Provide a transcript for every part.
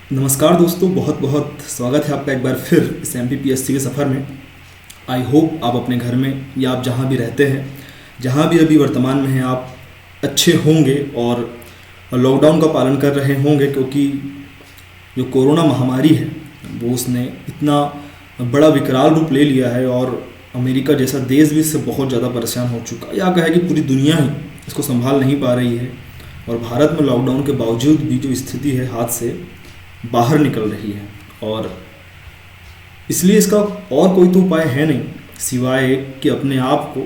नमस्कार दोस्तों, बहुत बहुत स्वागत है आपका एक बार फिर इस MPPSC के सफ़र में। आई होप आप अपने घर में या आप जहाँ भी रहते हैं, जहाँ भी अभी वर्तमान में हैं, आप अच्छे होंगे और लॉकडाउन का पालन कर रहे होंगे, क्योंकि जो कोरोना महामारी है वो उसने इतना बड़ा विकराल रूप ले लिया है और अमेरिका जैसा देश भी इससे बहुत ज़्यादा परेशान हो चुका है। या कहे कि पूरी दुनिया ही इसको संभाल नहीं पा रही है और भारत में लॉकडाउन के बावजूद भी जो स्थिति है हाथ से बाहर निकल रही है। और इसलिए इसका और कोई तो उपाय है नहीं सिवाय कि अपने आप को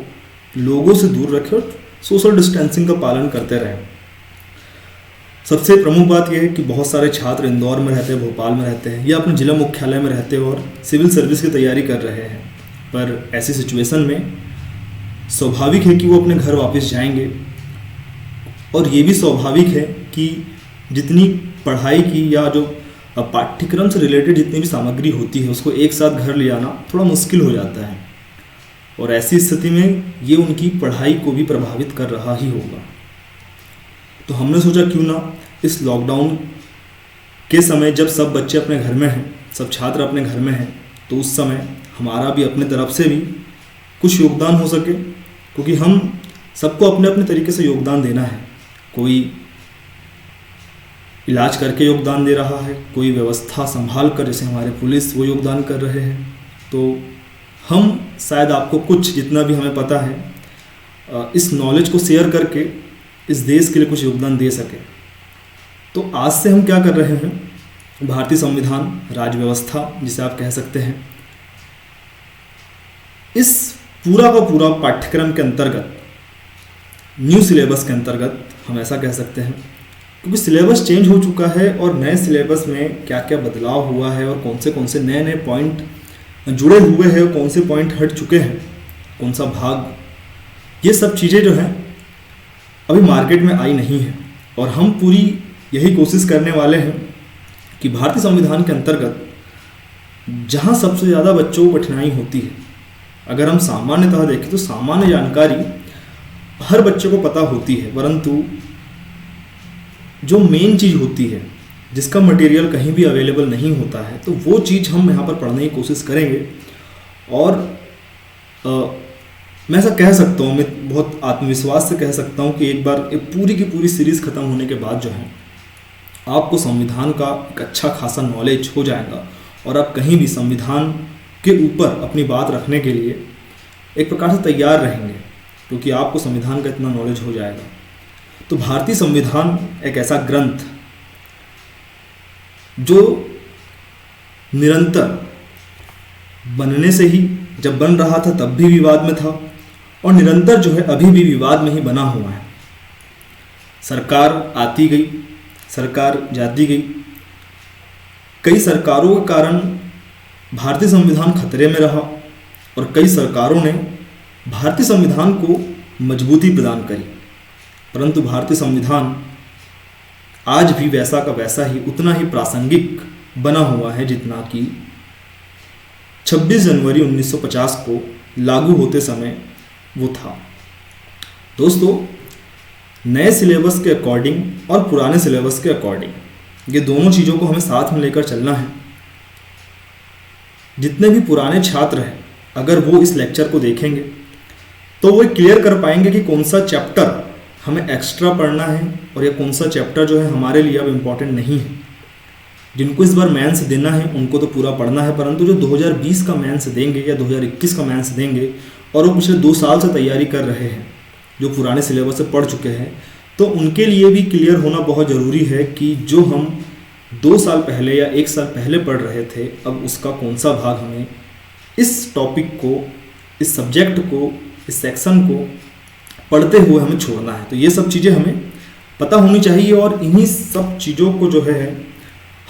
लोगों से दूर रखें और सोशल डिस्टेंसिंग का पालन करते रहें। सबसे प्रमुख बात यह है कि बहुत सारे छात्र इंदौर में रहते हैं, भोपाल में रहते हैं या अपने जिला मुख्यालय में रहते हैं और सिविल सर्विस की तैयारी कर रहे हैं। पर ऐसी सिचुएशन में स्वाभाविक है कि वो अपने घर वापस जाएंगे और ये भी स्वाभाविक है कि जितनी पढ़ाई की या जो पाठ्यक्रम से रिलेटेड जितनी भी सामग्री होती है उसको एक साथ घर ले आना थोड़ा मुश्किल हो जाता है और ऐसी स्थिति में ये उनकी पढ़ाई को भी प्रभावित कर रहा ही होगा। तो हमने सोचा क्यों ना इस लॉकडाउन के समय जब सब बच्चे अपने घर में हैं, सब छात्र अपने घर में हैं, तो उस समय हमारा भी अपने तरफ से भी कुछ योगदान हो सके, क्योंकि हम सबको अपने अपने तरीके से योगदान देना है। कोई इलाज करके योगदान दे रहा है, कोई व्यवस्था संभाल कर, जैसे हमारे पुलिस वो योगदान कर रहे हैं। तो हम शायद आपको कुछ जितना भी हमें पता है इस नॉलेज को शेयर करके इस देश के लिए कुछ योगदान दे सके। तो आज से हम क्या कर रहे हैं, भारतीय संविधान, राज्य व्यवस्था जिसे आप कह सकते हैं, इस पूरा का पूरा पाठ्यक्रम के अंतर्गत, न्यू सिलेबस के अंतर्गत हम ऐसा कह सकते हैं, क्योंकि सिलेबस चेंज हो चुका है और नए सिलेबस में क्या क्या बदलाव हुआ है और कौन से नए नए पॉइंट जुड़े हुए हैं और कौन से पॉइंट हट चुके हैं, कौन सा भाग, ये सब चीज़ें जो हैं अभी मार्केट में आई नहीं है। और हम पूरी यही कोशिश करने वाले हैं कि भारतीय संविधान के अंतर्गत जहाँ सबसे ज़्यादा बच्चों को कठिनाई होती है, अगर हम सामान्यतः देखें तो सामान्य जानकारी हर बच्चे को पता होती है, परंतु जो मेन चीज़ होती है जिसका मटेरियल कहीं भी अवेलेबल नहीं होता है, तो वो चीज़ हम यहाँ पर पढ़ने की कोशिश करेंगे। और मैं ऐसा कह सकता हूँ, मैं बहुत आत्मविश्वास से कह सकता हूँ कि एक बार ये पूरी की पूरी सीरीज़ ख़त्म होने के बाद जो है आपको संविधान का एक अच्छा खासा नॉलेज हो जाएगा और आप कहीं भी संविधान के ऊपर अपनी बात रखने के लिए एक प्रकार से तैयार रहेंगे, क्योंकि आपको संविधान का इतना नॉलेज हो जाएगा। तो भारतीय संविधान एक ऐसा ग्रंथ जो निरंतर बनने से ही, जब बन रहा था तब भी विवाद में था और निरंतर जो है अभी भी विवाद में ही बना हुआ है। सरकार आती गई, सरकार जाती गई, कई सरकारों के कारण भारतीय संविधान खतरे में रहा और कई सरकारों ने भारतीय संविधान को मजबूती प्रदान करी, परंतु भारतीय संविधान आज भी वैसा का वैसा ही, उतना ही प्रासंगिक बना हुआ है जितना कि 26 जनवरी 1950 को लागू होते समय वो था। दोस्तों, नए सिलेबस के अकॉर्डिंग और पुराने सिलेबस के अकॉर्डिंग ये दोनों चीज़ों को हमें साथ में लेकर चलना है। जितने भी पुराने छात्र हैं, अगर वो इस लेक्चर को देखेंगे तो वो क्लियर कर पाएंगे कि कौन सा चैप्टर हमें एक्स्ट्रा पढ़ना है और या कौन सा चैप्टर जो है हमारे लिए अब इम्पॉर्टेंट नहीं है। जिनको इस बार मेंस देना है उनको तो पूरा पढ़ना है, परंतु जो 2020 का मेंस देंगे या 2021 का मेंस देंगे और वो पिछले 2 साल से तैयारी कर रहे हैं, जो पुराने सिलेबस से पढ़ चुके हैं, तो उनके लिए भी क्लियर होना बहुत ज़रूरी है कि जो हम 2 साल पहले या 1 साल पहले पढ़ रहे थे, अब उसका कौन सा भाग हमें इस टॉपिक को, इस सब्जेक्ट को, इस सेक्शन को पढ़ते हुए हमें छोड़ना है। तो ये सब चीज़ें हमें पता होनी चाहिए और इन्हीं सब चीज़ों को जो है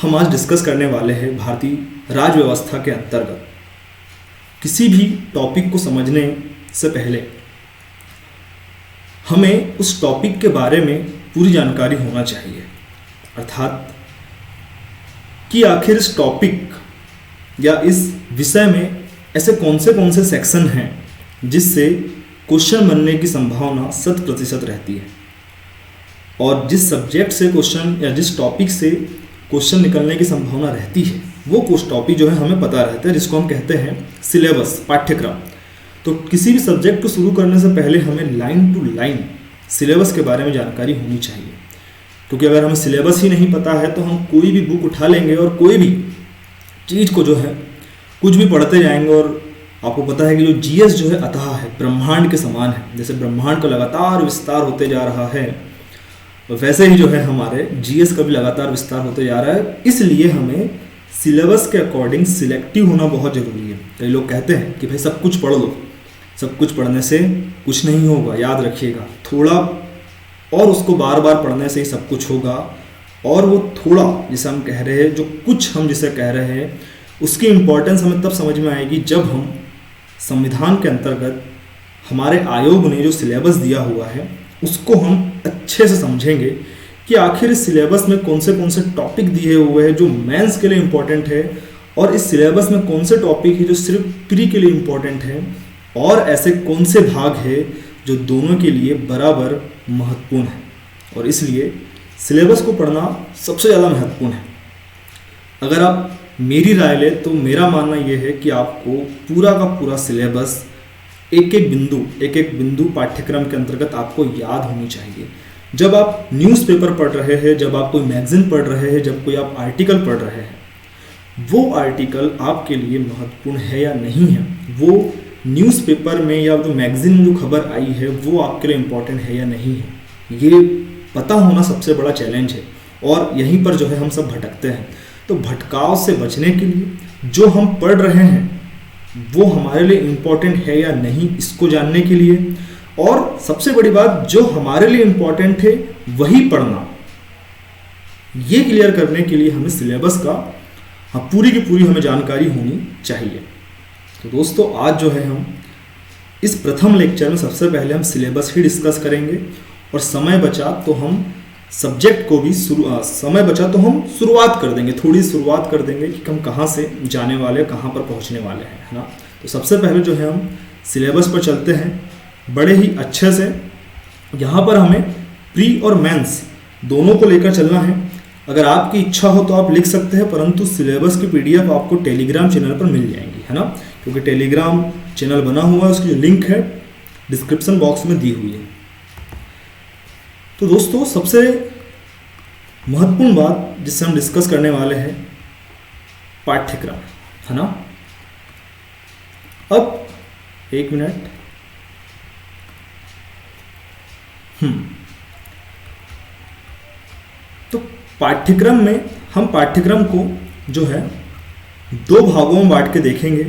हम आज डिस्कस करने वाले हैं भारतीय राज्य व्यवस्था के अंतर्गत। किसी भी टॉपिक को समझने से पहले हमें उस टॉपिक के बारे में पूरी जानकारी होना चाहिए, अर्थात कि आखिर इस टॉपिक या इस विषय में ऐसे कौन से सेक्शन हैं जिससे क्वेश्चन बनने की संभावना 100% रहती है और जिस सब्जेक्ट से क्वेश्चन या जिस टॉपिक से क्वेश्चन निकलने की संभावना रहती है, वो कुछ टॉपिक जो है हमें पता रहता है, जिसको हम कहते हैं सिलेबस, पाठ्यक्रम। तो किसी भी सब्जेक्ट को शुरू करने से पहले हमें लाइन टू लाइन सिलेबस के बारे में जानकारी होनी चाहिए, क्योंकि अगर हमें सिलेबस ही नहीं पता है तो हम कोई भी बुक उठा लेंगे और कोई भी चीज़ को जो है कुछ भी पढ़ते जाएंगे। और आपको पता है कि जो जीएस जो है अथाह है, ब्रह्मांड के समान है। जैसे ब्रह्मांड का लगातार विस्तार होते जा रहा है, वैसे ही जो है हमारे जीएस का भी लगातार विस्तार होते जा रहा है। इसलिए हमें सिलेबस के अकॉर्डिंग सिलेक्टिव होना बहुत ज़रूरी है। कई लोग कहते हैं कि भाई सब कुछ पढ़ लो, सब कुछ पढ़ने से कुछ नहीं होगा, याद रखिएगा थोड़ा, और उसको बार बार पढ़ने से ही सब कुछ होगा। और वो थोड़ा जिसे हम कह रहे हैं, जो कुछ हम जिसे कह रहे हैं, उसकी इम्पोर्टेंस हमें तब समझ में आएगी जब हम संविधान के अंतर्गत हमारे आयोग ने जो सिलेबस दिया हुआ है उसको हम अच्छे से समझेंगे कि आखिर इस सिलेबस में कौन से टॉपिक दिए हुए हैं जो मेंस के लिए इम्पोर्टेंट है, और इस सिलेबस में कौन से टॉपिक है जो सिर्फ प्री के लिए इम्पोर्टेंट है, और ऐसे कौन से भाग है जो दोनों के लिए बराबर महत्वपूर्ण है। और इसलिए सिलेबस को पढ़ना सबसे ज़्यादा महत्वपूर्ण है। अगर आप मेरी राय ले तो मेरा मानना यह है कि आपको पूरा का पूरा सिलेबस एक एक बिंदु पाठ्यक्रम के अंतर्गत आपको याद होनी चाहिए। जब आप न्यूज़पेपर पढ़ रहे हैं, जब आप कोई मैगजीन पढ़ रहे हैं, जब कोई आप आर्टिकल पढ़ रहे हैं, वो आर्टिकल आपके लिए महत्वपूर्ण है या नहीं है, वो न्यूज़पेपर में या जो मैगजीन में जो खबर आई है वो आपके लिए इम्पोर्टेंट है या नहीं है, ये पता होना सबसे बड़ा चैलेंज है। और यहीं पर जो है हम सब भटकते हैं। तो भटकाव से बचने के लिए जो हम पढ़ रहे हैं वो हमारे लिए इम्पोर्टेंट है या नहीं, इसको जानने के लिए, और सबसे बड़ी बात जो हमारे लिए इम्पोर्टेंट है वही पढ़ना, ये क्लियर करने के लिए हमें सिलेबस का पूरी की पूरी हमें जानकारी होनी चाहिए। तो दोस्तों आज जो है हम इस प्रथम लेक्चर में सबसे पहले हम सिलेबस ही डिस्कस करेंगे, और समय बचा तो हम सब्जेक्ट को भी समय बचा तो हम शुरुआत कर देंगे, थोड़ी शुरुआत कर देंगे कि हम कहाँ से जाने वाले, कहाँ पर पहुँचने वाले हैं, है ना। तो सबसे पहले जो है हम सिलेबस पर चलते हैं बड़े ही अच्छे से। यहाँ पर हमें प्री और मेंस दोनों को लेकर चलना है। अगर आपकी इच्छा हो तो आप लिख सकते हैं, परंतु सिलेबस की पीडीएफ आपको टेलीग्राम चैनल पर मिल जाएंगी, है ना, क्योंकि टेलीग्राम चैनल बना हुआ है, उसकी लिंक है डिस्क्रिप्शन बॉक्स में दी हुई है। तो दोस्तों सबसे महत्वपूर्ण बात जिससे हम डिस्कस करने वाले हैं पाठ्यक्रम, है ना। अब एक मिनट, तो पाठ्यक्रम में हम पाठ्यक्रम को जो है दो भागों में बांट के देखेंगे।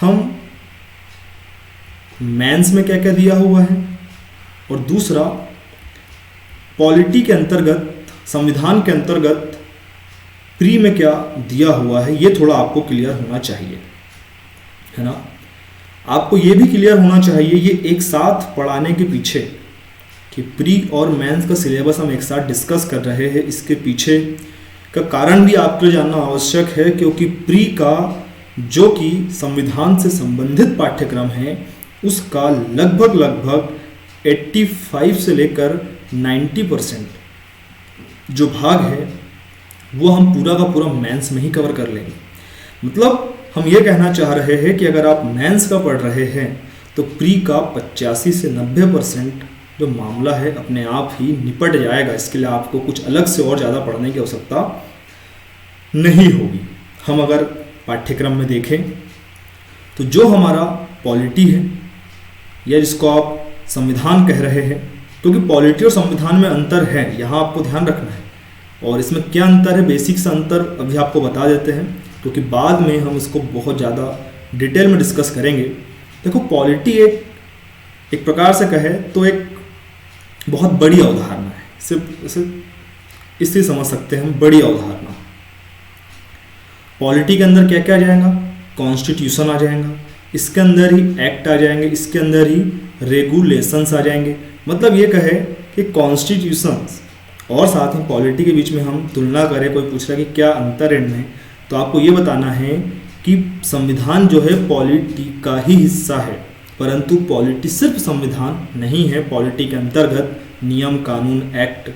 हम मेंस में क्या क्या दिया हुआ है, और दूसरा पॉलिटी के अंतर्गत, संविधान के अंतर्गत प्री में क्या दिया हुआ है, ये थोड़ा आपको क्लियर होना चाहिए, है ना। आपको ये भी क्लियर होना चाहिए ये एक साथ पढ़ाने के पीछे कि प्री और मेंस का सिलेबस हम एक साथ डिस्कस कर रहे हैं, इसके पीछे का कारण भी आपके लिए जानना आवश्यक है, क्योंकि प्री का जो कि संविधान से संबंधित पाठ्यक्रम है उसका लगभग 85 से लेकर 90% जो भाग है वो हम पूरा का पूरा मेंस में ही कवर कर लेंगे। मतलब हम ये कहना चाह रहे हैं कि अगर आप मेंस का पढ़ रहे हैं तो प्री का 85 से 90% जो मामला है अपने आप ही निपट जाएगा। इसके लिए आपको कुछ अलग से और ज़्यादा पढ़ने की आवश्यकता नहीं होगी। हम अगर पाठ्यक्रम में देखें तो जो हमारा पॉलिटी है या जिसको आप संविधान कह रहे हैं, क्योंकि पॉलिटी और संविधान में अंतर है, यहाँ आपको ध्यान रखना है। और इसमें क्या अंतर है, बेसिक सा अंतर अभी आपको बता देते हैं, क्योंकि बाद में हम इसको बहुत ज़्यादा डिटेल में डिस्कस करेंगे। देखो पॉलिटी एक प्रकार से कहे तो एक बहुत बड़ी अवधारणा है, सिर्फ इससे समझ सकते हैं हम, बड़ी अवधारणा। पॉलिटी के अंदर क्या क्या आ जाएगा, कॉन्स्टिट्यूशन आ जाएगा, इसके अंदर ही एक्ट आ जाएंगे, इसके अंदर ही रेगुलेशंस आ जाएंगे। मतलब ये कहे कि कॉन्स्टिट्यूशंस और साथ में पॉलिटी के बीच में हम तुलना करें, कोई पूछ रहा है कि क्या अंतर है इनमें, तो आपको ये बताना है कि संविधान जो है पॉलिटी का ही हिस्सा है, परंतु पॉलिटी सिर्फ संविधान नहीं है। पॉलिटी के अंतर्गत नियम, कानून, एक्ट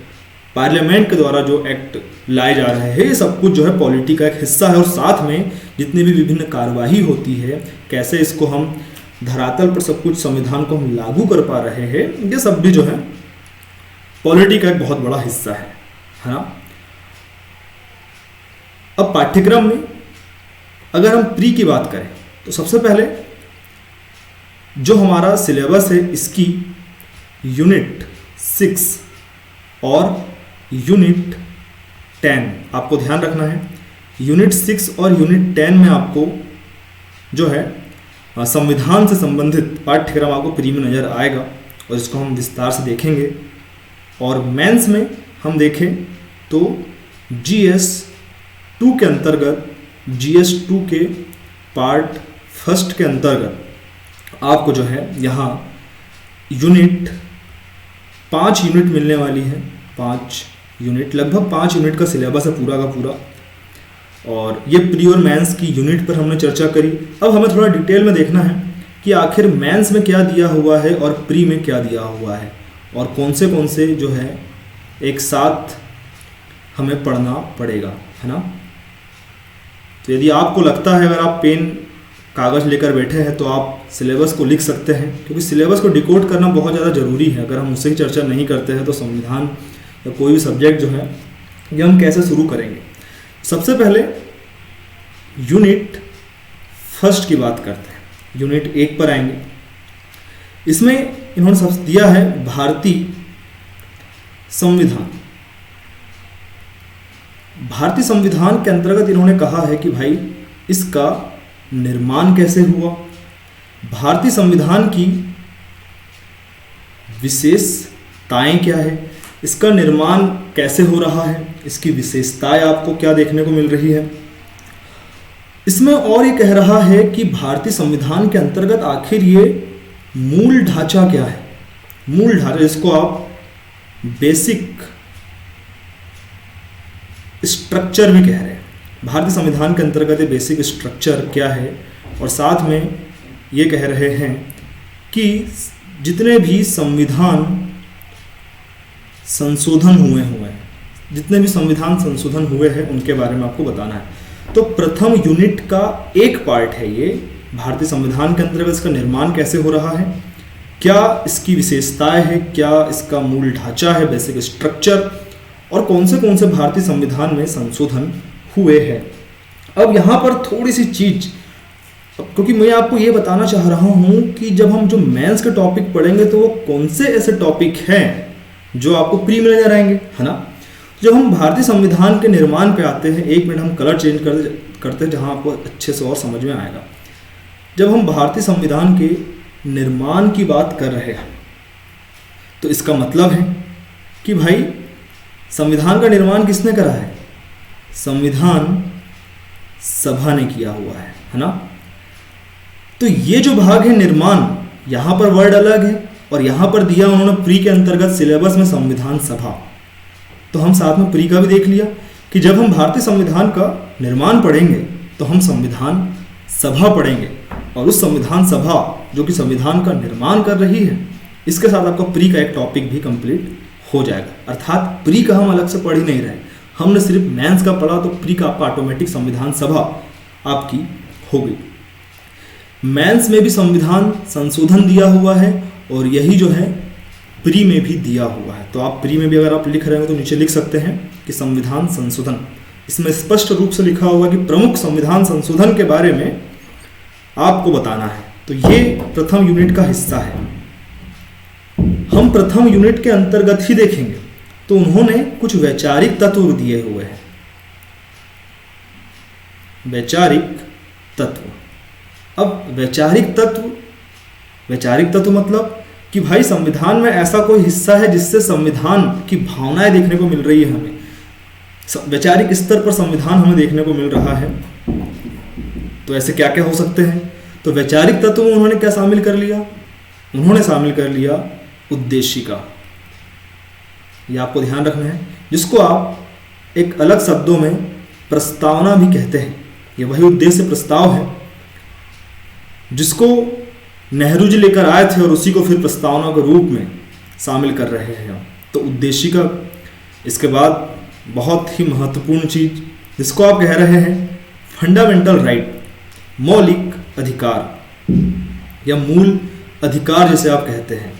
पार्लियामेंट के द्वारा जो एक्ट लाए जा रहे हैं, ये सब कुछ जो है पॉलिटी का एक हिस्सा है। और साथ में जितनी भी विभिन्न कार्यवाही होती है, कैसे इसको हम धरातल पर सब कुछ संविधान को हम लागू कर पा रहे हैं, ये सब भी जो है पॉलिटी का एक बहुत बड़ा हिस्सा है ना। अब पाठ्यक्रम में अगर हम प्री की बात करें तो सबसे पहले जो हमारा सिलेबस है, इसकी यूनिट 6 और यूनिट 10 आपको ध्यान रखना है। यूनिट 6 और यूनिट 10 में आपको जो है संविधान से संबंधित पाठ्यक्रम आपको प्री में नज़र आएगा और इसको हम विस्तार से देखेंगे। और मेंस में हम देखें तो GS 2 के अंतर्गत, GS 2 के पार्ट 1 के अंतर्गत आपको जो है यहाँ यूनिट 5 यूनिट मिलने वाली है। 5 यूनिट, लगभग 5 यूनिट का सिलेबस है पूरा का पूरा। और ये प्री और मेंस की यूनिट पर हमने चर्चा करी। अब हमें थोड़ा डिटेल में देखना है कि आखिर मेंस में क्या दिया हुआ है और प्री में क्या दिया हुआ है और कौन से जो है एक साथ हमें पढ़ना पड़ेगा, है ना। तो यदि आपको लगता है, अगर आप पेन कागज़ लेकर बैठे हैं तो आप सिलेबस को लिख सकते हैं, क्योंकि सिलेबस को डिकोड करना बहुत ज़्यादा ज़रूरी है। अगर हम उससे ही चर्चा नहीं करते हैं तो संविधान या कोई भी सब्जेक्ट जो है ये हम कैसे शुरू करेंगे। सबसे पहले यूनिट 1 की बात करते हैं, यूनिट 1 पर आएंगे। इसमें इन्होंने सब दिया है भारतीय संविधान। भारतीय संविधान के अंतर्गत इन्होंने कहा है कि भाई इसका निर्माण कैसे हुआ, भारतीय संविधान की विशेषताएं क्या है, इसका निर्माण कैसे हो रहा है, इसकी विशेषताएं आपको क्या देखने को मिल रही है। इसमें और ये कह रहा है कि भारतीय संविधान के अंतर्गत आखिर ये मूल ढांचा क्या है। मूल ढांचा, जिसको आप बेसिक स्ट्रक्चर भी कह रहे हैं, भारतीय संविधान के अंतर्गत ये बेसिक स्ट्रक्चर क्या है। और साथ में ये कह रहे हैं कि जितने भी संविधान संशोधन हुए हैं, जितने भी संविधान संशोधन हुए हैं उनके बारे में आपको बताना है। तो प्रथम यूनिट का एक पार्ट है ये, भारतीय संविधान के अंतर्गत इसका निर्माण कैसे हो रहा है, क्या इसकी विशेषताएं है, क्या इसका मूल ढांचा है, बेसिक स्ट्रक्चर, और कौन से भारतीय संविधान में संशोधन हुए हैं। अब यहाँ पर थोड़ी सी चीज, क्योंकि मैं आपको ये बताना चाह रहा हूँ कि जब हम जो मेंस के टॉपिक पढ़ेंगे तो वो कौन से ऐसे टॉपिक हैं जो आपको प्री में नजर आएंगे, है ना। जब हम भारतीय संविधान के निर्माण पे आते हैं, 1 मिनट हम कलर चेंज करते हैं जहाँ आपको अच्छे से और समझ में आएगा। जब हम भारतीय संविधान के निर्माण की बात कर रहे हैं तो इसका मतलब है कि भाई संविधान का निर्माण किसने करा है, संविधान सभा ने किया हुआ है ना। तो ये जो भाग है निर्माण, यहाँ पर वर्ड अलग है और यहाँ पर दिया उन्होंने प्री के अंतर्गत सिलेबस में संविधान सभा। तो हम साथ में प्री का भी देख लिया कि जब हम भारतीय संविधान का निर्माण पढ़ेंगे तो हम संविधान सभा पढ़ेंगे, और उस संविधान सभा जो कि संविधान का निर्माण कर रही है, इसके साथ आपका प्री का एक टॉपिक भी कंप्लीट हो जाएगा। अर्थात प्री का हम अलग से पढ़ ही नहीं रहे, हमने सिर्फ मेंस का पढ़ा तो प्री का आपका ऑटोमेटिक संविधान सभा आपकी हो गई। मेंस में भी संविधान संशोधन दिया हुआ है और यही जो है प्री में भी दिया हुआ है। तो आप प्री में भी अगर आप लिख रहे हो तो नीचे लिख सकते हैं कि संविधान संशोधन। इसमें स्पष्ट रूप से लिखा हुआ कि प्रमुख संविधान संशोधन के बारे में आपको बताना है। तो ये प्रथम यूनिट का हिस्सा है। हम प्रथम यूनिट के अंतर्गत ही देखेंगे तो उन्होंने कुछ वैचारिक तत्व दिए हुए हैं। वैचारिक तत्व। अब वैचारिक तत्व मतलब कि भाई संविधान में ऐसा कोई हिस्सा है जिससे संविधान की भावनाएं देखने को मिल रही है हमें, वैचारिक स्तर पर संविधान हमें देखने को मिल रहा है। तो ऐसे क्या क्या हो सकते हैं। तो वैचारिक तत्व में उन्होंने क्या शामिल कर लिया, उन्होंने शामिल कर लिया उद्देशिका। ये आपको ध्यान रखना है, जिसको आप एक अलग शब्दों में प्रस्तावना भी कहते हैं। ये वही उद्देश्य प्रस्ताव है जिसको नेहरू जी लेकर आए थे और उसी को फिर प्रस्तावना के रूप में शामिल कर रहे हैं। तो उद्देशिका इसके बाद बहुत ही महत्वपूर्ण चीज़ जिसको आप कह रहे हैं फंडामेंटल राइट, मौलिक अधिकार या मूल अधिकार जिसे आप कहते हैं।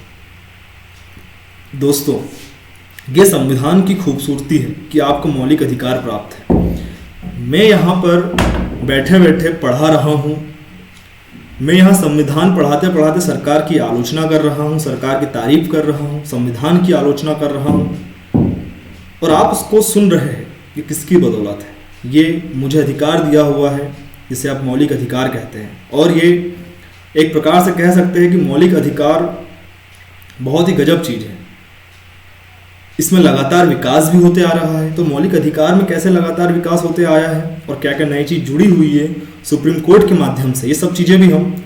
दोस्तों, ये संविधान की खूबसूरती है कि आपको मौलिक अधिकार प्राप्त है। मैं यहाँ पर बैठे बैठे पढ़ा रहा हूँ, मैं यहाँ संविधान पढ़ाते पढ़ाते सरकार की आलोचना कर रहा हूँ, सरकार की तारीफ कर रहा हूँ, संविधान की आलोचना कर रहा हूँ, और आप उसको सुन रहे हैं। ये किसकी बदौलत है? ये मुझे अधिकार दिया हुआ है जिसे आप मौलिक अधिकार कहते हैं। और ये एक प्रकार से कह सकते हैं कि मौलिक अधिकार बहुत ही गजब चीज़ है। इसमें लगातार विकास भी होते आ रहा है। तो मौलिक अधिकार में कैसे लगातार विकास होते आया है और क्या क्या नई चीज़ जुड़ी हुई है सुप्रीम कोर्ट के माध्यम से, ये सब चीज़ें भी हम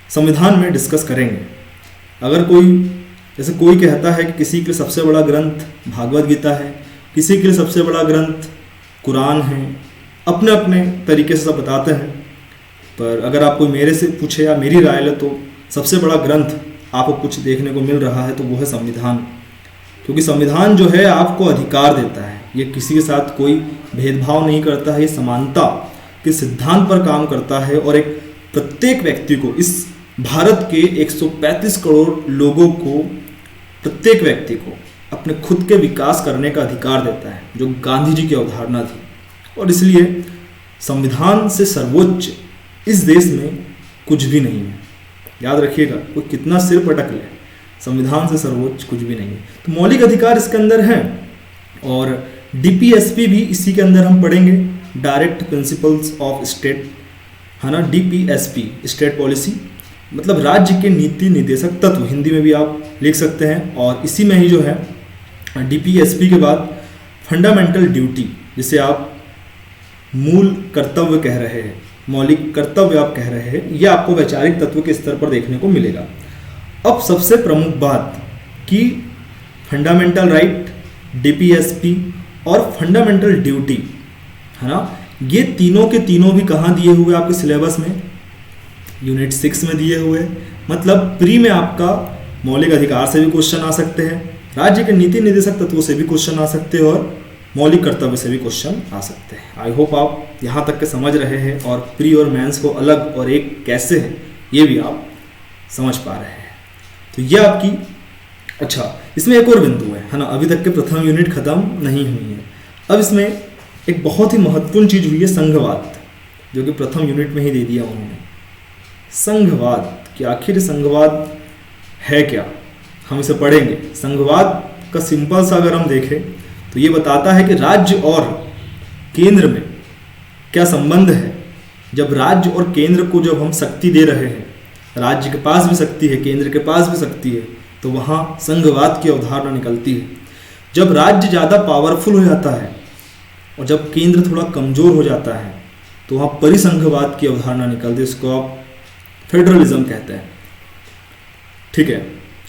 संविधान में डिस्कस करेंगे। अगर जैसे कोई कहता है कि किसी के लिए सबसे बड़ा ग्रंथ भागवत गीता है, किसी के लिए सबसे बड़ा ग्रंथ कुरान है, अपने अपने तरीके से सब बताते हैं। पर अगर आप कोई मेरे से पूछे या मेरी राय ले तो सबसे बड़ा ग्रंथ आपको कुछ देखने को मिल रहा है तो वो है संविधान। क्योंकि संविधान जो है आपको अधिकार देता है, ये किसी के साथ कोई भेदभाव नहीं करता है, ये समानता के सिद्धांत पर काम करता है और एक प्रत्येक व्यक्ति को, इस भारत के 135 करोड़ लोगों को, प्रत्येक व्यक्ति को अपने खुद के विकास करने का अधिकार देता है, जो गांधी जी की अवधारणा थी। और इसलिए संविधान से सर्वोच्च इस देश में कुछ भी नहीं है। याद रखिएगा, कोई कितना सिर पटक ले, संविधान से सर्वोच्च कुछ भी नहीं है। तो मौलिक अधिकार इसके अंदर हैं और डीपीएसपी भी इसी के अंदर हम पढ़ेंगे, डायरेक्ट प्रिंसिपल्स ऑफ स्टेट, है ना। डीपीएसपी स्टेट पॉलिसी मतलब राज्य के नीति निर्देशक तत्व, हिंदी में भी आप लिख सकते हैं। और इसी में ही जो है डीपीएसपी के बाद फंडामेंटल ड्यूटी, जिसे आप मूल कर्तव्य कह रहे हैं, मौलिक कर्तव्य आप कह रहे हैं, यह आपको वैचारिक तत्व के स्तर पर देखने को मिलेगा। अब सबसे प्रमुख बात कि फंडामेंटल राइट, डीपीएसपी और फंडामेंटल ड्यूटी, है ना, ये तीनों के तीनों भी कहाँ दिए हुए आपके सिलेबस में? यूनिट 6 में दिए हुए। मतलब प्री में आपका मौलिक अधिकार से भी क्वेश्चन आ सकते हैं, राज्य के नीति निर्देशक तत्वों से भी क्वेश्चन आ सकते हैं और मौलिक कर्तव्य से भी क्वेश्चन आ सकते हैं। आई होप आप यहाँ तक के समझ रहे हैं और प्री और मेंस को अलग और एक कैसे है ये भी आप समझ पा रहे हैं। तो ये आपकी, अच्छा इसमें एक और बिंदु है ना, अभी तक के प्रथम यूनिट खत्म नहीं हुई है। अब इसमें एक बहुत ही महत्वपूर्ण चीज़ हुई है संघवाद, जो कि प्रथम यूनिट में ही दे दिया उन्होंने। संघवाद कि आखिर संघवाद है क्या, हम इसे पढ़ेंगे। संघवाद का सिंपल सा अगर हम देखें तो ये बताता है कि राज्य और केंद्र में क्या संबंध है। जब राज्य और केंद्र को जब हम शक्ति दे रहे हैं, राज्य के पास भी शक्ति है, केंद्र के पास भी शक्ति है, तो वहाँ संघवाद की अवधारणा निकलती है। जब राज्य ज़्यादा पावरफुल हो जाता है और जब केंद्र थोड़ा कमज़ोर हो जाता है तो वहाँ परिसंघवाद की अवधारणा निकलती है। इसको आप फेडरलिज्म कहते हैं, ठीक है,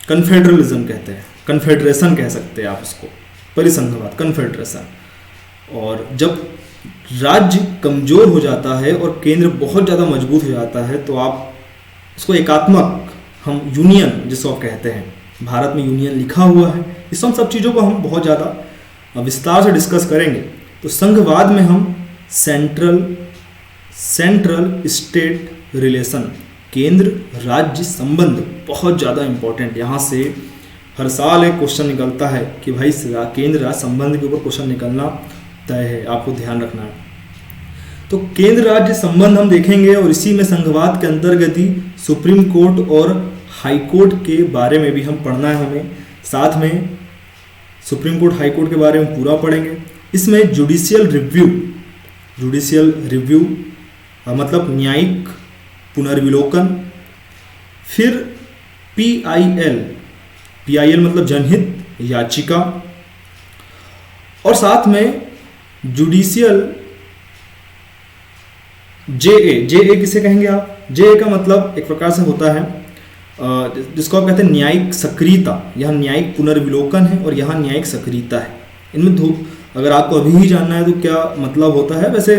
कन्फेडरलिज्म कहते हैं, कन्फेडरेशन कह सकते हैं आप उसको, परिसंघवाद, कन्फेडरेशन। और जब राज्य कमज़ोर हो जाता है और केंद्र बहुत ज़्यादा मजबूत हो जाता है तो आप उसको एकात्मक, हम यूनियन जिसको आप कहते हैं, भारत में यूनियन लिखा हुआ है। इस सब चीज़ों को हम बहुत ज़्यादा विस्तार से डिस्कस करेंगे। तो संघवाद में हम सेंट्रल स्टेट रिलेशन, केंद्र राज्य संबंध बहुत ज़्यादा इम्पोर्टेंट, यहाँ से हर साल एक क्वेश्चन निकलता है कि भाई केंद्र राज्य संबंध के ऊपर क्वेश्चन निकलना तय है, आपको ध्यान रखना है। तो केंद्र राज्य संबंध हम देखेंगे और इसी में संघवाद के अंतर्गत ही सुप्रीम कोर्ट और हाई कोर्ट के बारे में भी हम पढ़ना है हमें। साथ में सुप्रीम कोर्ट हाई कोर्ट के बारे में पूरा पढ़ेंगे। इसमें जुडिशियल रिव्यू मतलब न्यायिक पुनर्विलोकन, फिर पीआईएल मतलब जनहित याचिका, और साथ में जुडिशियल जेए किसे कहेंगे आप? जेए का मतलब एक प्रकार से होता है जिसको आप कहते हैं न्यायिक सक्रियता। यहाँ न्यायिक पुनर्विलोकन है और यहाँ न्यायिक सक्रियता है। इनमें अगर आपको अभी ही जानना है तो क्या मतलब होता है, वैसे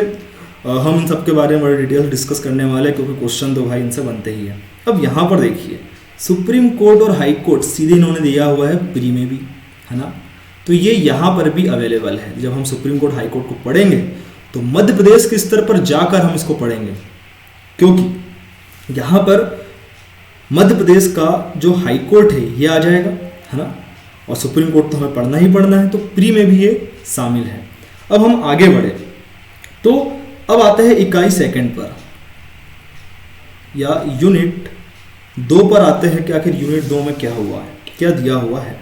हम इन सब के बारे में बड़े डिटेल डिस्कस करने वाले हैं, क्योंकि क्वेश्चन तो भाई इनसे बनते ही है। अब यहाँ पर देखिए, सुप्रीम कोर्ट और हाई कोर्ट सीधे इन्होंने दिया हुआ है प्री में भी, है ना। तो ये यहाँ पर भी अवेलेबल है। जब हम सुप्रीम कोर्ट हाई कोर्ट को पढ़ेंगे तो मध्य प्रदेश के स्तर पर जाकर हम इसको पढ़ेंगे, क्योंकि यहाँ पर मध्य प्रदेश का जो हाई कोर्ट है ये आ जाएगा, है ना, और सुप्रीम कोर्ट तो हमें पढ़ना ही पढ़ना है, तो प्री में भी ये शामिल है। अब हम आगे बढ़े तो अब आता है इकाई सेकंड पर या यूनिट 2 पर आते हैं कि आखिर यूनिट 2 में क्या हुआ है, क्या दिया हुआ है।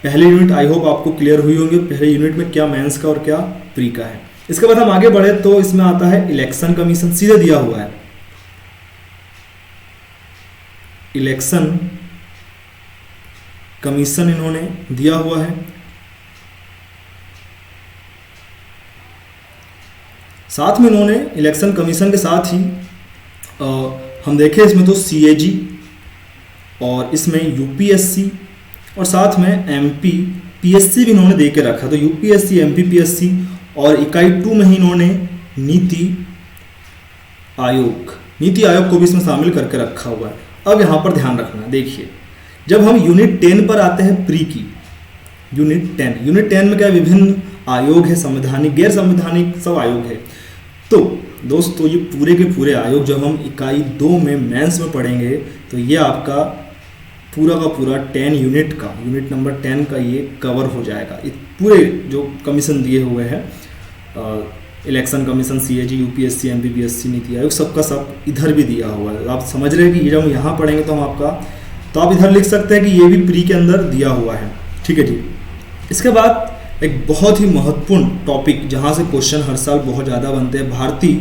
पहले यूनिट आई होप आपको क्लियर हुई होंगे, पहले यूनिट में क्या मेंस का और क्या प्री का है। इसके बाद हम आगे बढ़े तो इसमें आता है इलेक्शन कमीशन, सीधे दिया हुआ है इलेक्शन कमीशन इन्होंने दिया हुआ है। साथ में इन्होंने इलेक्शन कमीशन के साथ ही हम देखें इसमें तो CAG और इसमें UPSC और साथ में MP PSC भी इन्होंने दे के रखा। तो UPSC MP PSC और इकाई 2 में ही इन्होंने नीति आयोग को भी इसमें शामिल करके रखा हुआ है। अब यहाँ पर ध्यान रखना, देखिए जब हम यूनिट 10 पर आते हैं प्री की, यूनिट 10 में क्या विभिन्न आयोग है, संवैधानिक गैर संवैधानिक सब आयोग है। तो दोस्तों ये पूरे के पूरे आयोग जब हम इकाई 2 में मेंस में पढ़ेंगे तो ये आपका पूरा का पूरा 10 यूनिट नंबर 10 का ये कवर हो जाएगा। ये पूरे जो कमीशन दिए हुए हैं, election commission, CAG, UPSC, MP PSC, NITI Aayog, सबका सब इधर भी दिया हुआ है। आप समझ रहे हैं कि जब हम यहाँ पढ़ेंगे तो हम आपका, तो आप इधर लिख सकते हैं कि ये भी प्री के अंदर दिया हुआ है, ठीक है जी। इसके बाद एक बहुत ही महत्वपूर्ण टॉपिक जहाँ से क्वेश्चन हर साल बहुत ज़्यादा बनते हैं, भारतीय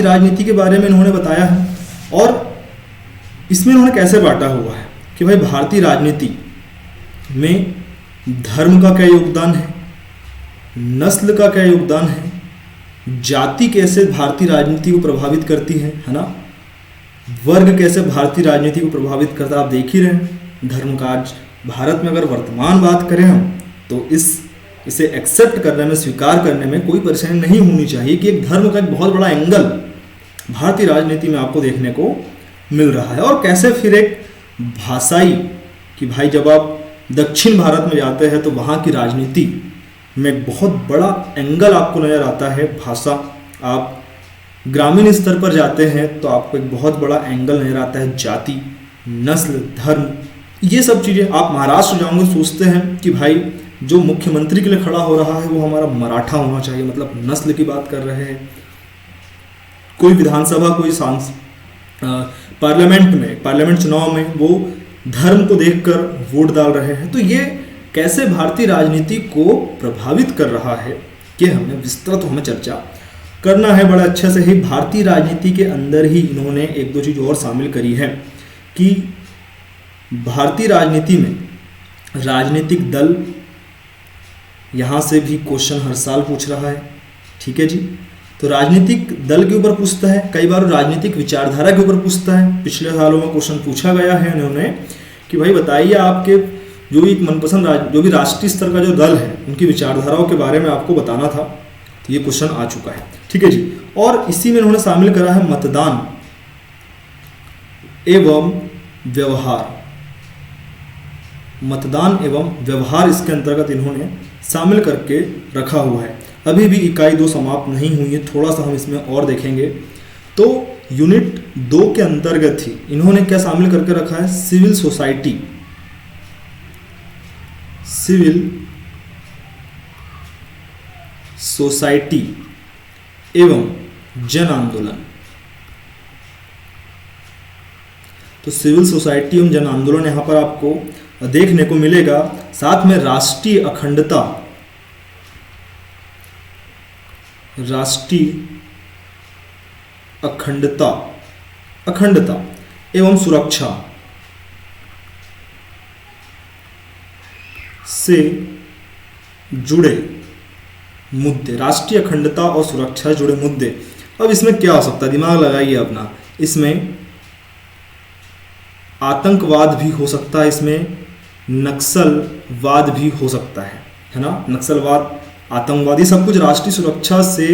राजनीति के बारे में इन्होंने बताया है। और इसमें इन्होंने कैसे बांटा हुआ है कि भाई भारतीय राजनीति में धर्म का क्या योगदान है, नस्ल का क्या योगदान है, जाति कैसे भारतीय राजनीति को प्रभावित करती है ना, वर्ग कैसे भारतीय राजनीति को प्रभावित करता है। आप देख ही रहे हैं धर्म का आज भारत में अगर वर्तमान बात करें हम तो इसे एक्सेप्ट करने में, स्वीकार करने में कोई परेशानी नहीं होनी चाहिए कि एक धर्म का एक बहुत बड़ा एंगल भारतीय राजनीति में आपको देखने को मिल रहा है। और कैसे फिर एक भाषाई कि भाई जब आप दक्षिण भारत में जाते हैं तो वहाँ की राजनीति में एक बहुत बड़ा एंगल आपको नज़र आता है भाषा। आप ग्रामीण स्तर पर जाते हैं तो आपको एक बहुत बड़ा एंगल नज़र आता है जाति, नस्ल, धर्म, ये सब चीज़ें। आप महाराष्ट्र जाओगे सोचते हैं कि भाई जो मुख्यमंत्री के लिए खड़ा हो रहा है वो हमारा मराठा होना चाहिए, मतलब नस्ल की बात कर रहे हैं। कोई विधानसभा, कोई सांसद पार्लियामेंट चुनाव में वो धर्म को देखकर वोट डाल रहे हैं। तो ये कैसे भारतीय राजनीति को प्रभावित कर रहा है कि हमें विस्तृत हमें चर्चा करना है बड़ा अच्छे से ही। भारतीय राजनीति के अंदर ही इन्होंने एक दो चीज़ और शामिल करी है कि भारतीय राजनीति में राजनीतिक दल, यहाँ से भी क्वेश्चन हर साल पूछ रहा है, ठीक है जी। तो राजनीतिक दल के ऊपर पूछता है, कई बार राजनीतिक विचारधारा के ऊपर पूछता है। पिछले सालों में क्वेश्चन पूछा गया है इन्होंने कि भाई बताइए आपके जो भी मनपसंद जो भी राष्ट्रीय स्तर का जो दल है उनकी विचारधाराओं के बारे में आपको बताना था। तो ये क्वेश्चन आ चुका है, ठीक है जी। और इसी में इन्होंने शामिल करा है मतदान एवं व्यवहार। मतदान एवं व्यवहार इसके अंतर्गत इन्होंने शामिल करके रखा हुआ है। अभी भी इकाई 2 समाप्त नहीं हुई है, थोड़ा सा हम इसमें और देखेंगे। तो यूनिट 2 के अंतर्गत ही इन्होंने क्या शामिल करके रखा है, सिविल सोसाइटी एवं जन आंदोलन। तो सिविल सोसाइटी एवं जन आंदोलन यहाँ पर आपको देखने को मिलेगा। साथ में राष्ट्रीय अखंडता एवं सुरक्षा से जुड़े मुद्दे, राष्ट्रीय अखंडता और सुरक्षा से जुड़े मुद्दे। अब इसमें क्या हो सकता है, दिमाग लगाइए अपना। इसमें आतंकवाद भी हो सकता है, इसमें नक्सलवाद भी हो सकता है ना। नक्सलवाद, आतंकवादी, सब कुछ राष्ट्रीय सुरक्षा से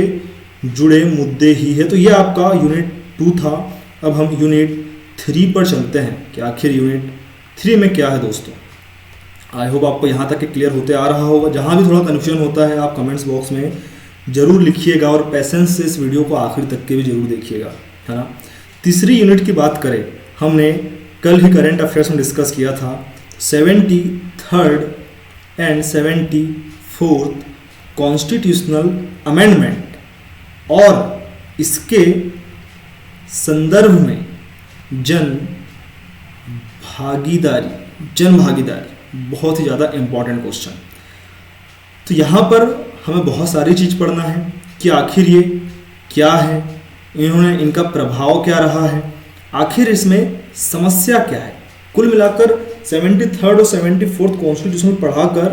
जुड़े मुद्दे ही है। तो ये आपका यूनिट 2 था। अब हम यूनिट 3 पर चलते हैं कि आखिर यूनिट 3 में क्या है दोस्तों। आई होप आपको यहाँ तक के क्लियर होते आ रहा होगा। जहाँ भी थोड़ा कन्फ्यूजन होता है आप कमेंट्स बॉक्स में ज़रूर लिखिएगा और पेशेंस से इस वीडियो को आखिर तक के भी ज़रूर देखिएगा, है ना। तीसरी यूनिट की बात करें, हमने कल ही करंट अफेयर्स में डिस्कस किया था 73rd and 74th constitutional amendment और इसके संदर्भ में जन भागीदारी बहुत ही ज़्यादा इम्पॉर्टेंट क्वेश्चन। तो यहाँ पर हमें बहुत सारी चीज़ पढ़ना है कि आखिर ये क्या है, इन्होंने इनका प्रभाव क्या रहा है, आखिर इसमें समस्या क्या है। कुल मिलाकर 73rd और 74th कॉन्स्टिट्यूशन पढ़ाकर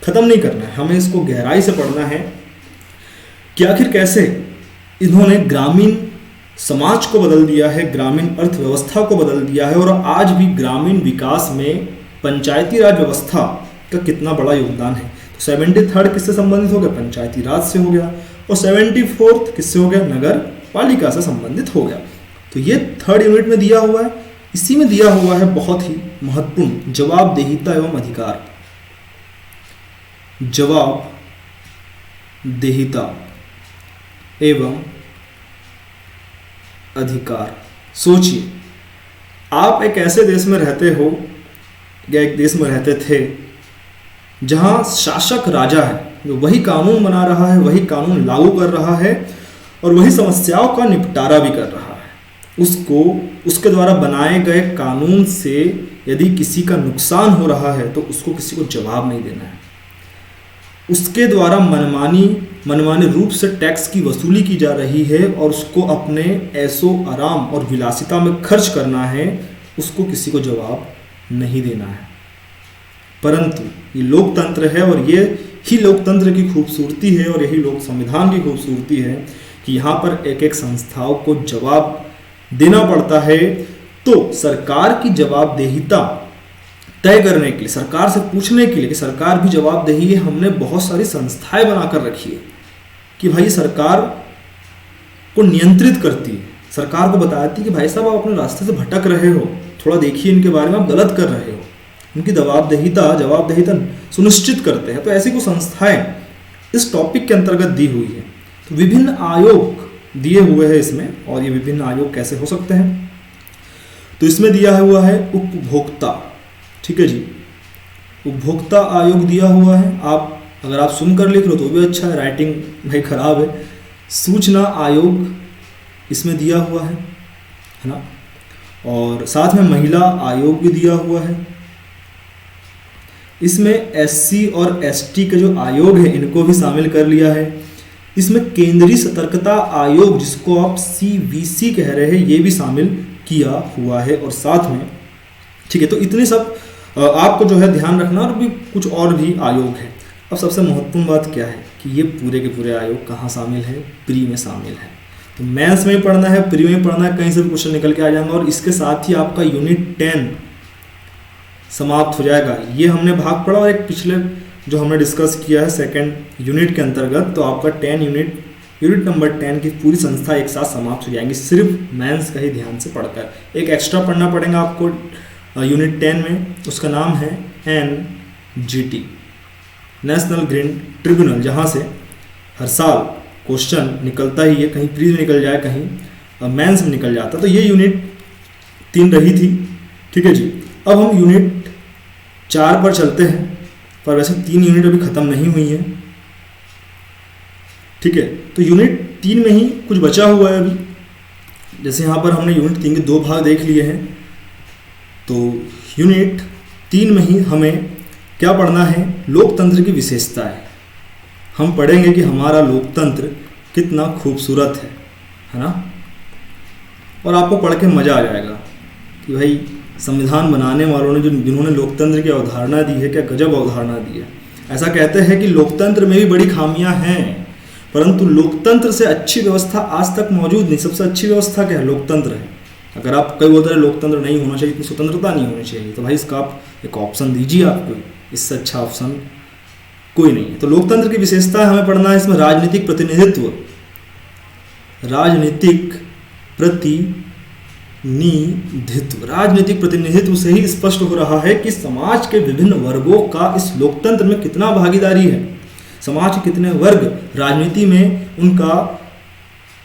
ख़त्म नहीं करना है, हमें इसको गहराई से पढ़ना है कि आखिर कैसे इन्होंने ग्रामीण समाज को बदल दिया है, ग्रामीण अर्थव्यवस्था को बदल दिया है और आज भी ग्रामीण विकास में पंचायती राज व्यवस्था का कितना बड़ा योगदान है। तो 73rd किससे संबंधित हो गया, पंचायती राज से हो गया, और 74th किससे हो गया, नगर पालिका से संबंधित हो गया। तो ये 3rd यूनिट में दिया हुआ है। इसी में दिया हुआ है बहुत ही महत्वपूर्ण जवाबदेहिता एवं अधिकार। जवाबदेहिता एवं अधिकार। सोचिए, आप एक ऐसे देश में रहते हो या एक देश में रहते थे जहां शासक राजा है, जो वही कानून बना रहा है, वही कानून लागू कर रहा है और वही समस्याओं का निपटारा भी कर रहा है। उसके द्वारा बनाए गए कानून से यदि किसी का नुकसान हो रहा है तो उसको किसी को जवाब नहीं देना है। उसके द्वारा मनमानी रूप से टैक्स की वसूली की जा रही है और उसको अपने ऐशो आराम और विलासिता में खर्च करना है, उसको किसी को जवाब नहीं देना है। परंतु ये लोकतंत्र है और ये ही लोकतंत्र की खूबसूरती है और यही लोक संविधान की खूबसूरती है कि यहाँ पर एक एक संस्थाओं को जवाब देना पड़ता है। तो सरकार की जवाबदेहिता तय करने के लिए, सरकार से पूछने के लिए कि सरकार भी जवाबदेही है, हमने बहुत सारी संस्थाएं बनाकर रखी है कि भाई सरकार को नियंत्रित करती है, सरकार को बताती है कि भाई साहब आप अपने रास्ते से भटक रहे हो, थोड़ा देखिए इनके बारे में, आप गलत कर रहे हो। उनकी जवाबदेहिता सुनिश्चित करते हैं। तो ऐसी कुछ संस्थाएं इस टॉपिक के अंतर्गत दी हुई है। तो विभिन्न आयोग दिए हुए हैं इसमें, और ये विभिन्न आयोग कैसे हो सकते हैं, तो इसमें दिया हुआ है उपभोक्ता, ठीक है जी, उपभोक्ता आयोग दिया हुआ है। आप अगर आप सुनकर लिख लो तो भी अच्छा है, राइटिंग भाई खराब है। सूचना आयोग इसमें दिया हुआ है ना, और साथ में महिला आयोग भी दिया हुआ है। इसमें SC और ST के जो आयोग है इनको भी शामिल कर लिया है। इसमें केंद्रीय सतर्कता आयोग, जिसको आप CVC कह रहे हैं, ये भी शामिल किया हुआ है। और साथ में, ठीक है, तो इतने सब आपको जो है ध्यान रखना, और भी कुछ और भी आयोग है। अब सबसे महत्वपूर्ण बात क्या है कि ये पूरे के पूरे आयोग कहाँ शामिल है, प्री में शामिल है। तो मैथ्स में पढ़ना है, प्री में पढ़ना है, कहीं से भी क्वेश्चन निकल के आ जाएगा। और इसके साथ ही आपका यूनिट 10 समाप्त हो जाएगा। ये हमने भाग पढ़ा, और एक पिछले जो हमने डिस्कस किया है सेकंड यूनिट के अंतर्गत, तो आपका 10 यूनिट नंबर 10 की पूरी संस्था एक साथ समाप्त हो जाएंगी, सिर्फ मैथ्स का ही ध्यान से पढ़कर। एक एक्स्ट्रा पढ़ना पड़ेगा आपको यूनिट 10 में, उसका नाम है NGT, नेशनल ग्रीन ट्रिब्यूनल, जहाँ से हर साल क्वेश्चन निकलता ही है, कहीं प्री में निकल जाए, कहीं मेंस में निकल जाता। तो ये यूनिट 3 रही थी, ठीक है जी। अब हम यूनिट 4 पर चलते हैं, पर वैसे 3 यूनिट अभी ख़त्म नहीं हुई है, ठीक है। तो यूनिट 3 में ही कुछ बचा हुआ है अभी। जैसे यहाँ पर हमने यूनिट 3 के 2 भाग देख लिए हैं, तो यूनिट 3 में ही हमें क्या पढ़ना है, लोकतंत्र की विशेषताएं। हम पढ़ेंगे कि हमारा लोकतंत्र कितना खूबसूरत है ना। और आपको पढ़ के मज़ा आ जाएगा कि भाई संविधान बनाने वालों ने जिन्होंने लोकतंत्र की अवधारणा दी है, क्या गजब अवधारणा दी है। ऐसा कहते हैं कि लोकतंत्र में भी बड़ी खामियां हैं, परंतु लोकतंत्र से अच्छी व्यवस्था आज तक मौजूद नहीं। सबसे अच्छी व्यवस्था क्या है, लोकतंत्र है। अगर आप कई बोलते हैं लोकतंत्र नहीं होना चाहिए, इतनी स्वतंत्रता नहीं होनी चाहिए, तो भाई इसका आप एक ऑप्शन दीजिए, आपको इससे अच्छा ऑप्शन कोई नहीं है। तो लोकतंत्र की विशेषता हमें पढ़ना है। इसमें राजनीतिक राजनीतिक प्रतिनिधित्व से ही स्पष्ट हो रहा है कि समाज के विभिन्न वर्गों का इस लोकतंत्र में कितना भागीदारी है। समाज के कितने वर्ग राजनीति में उनका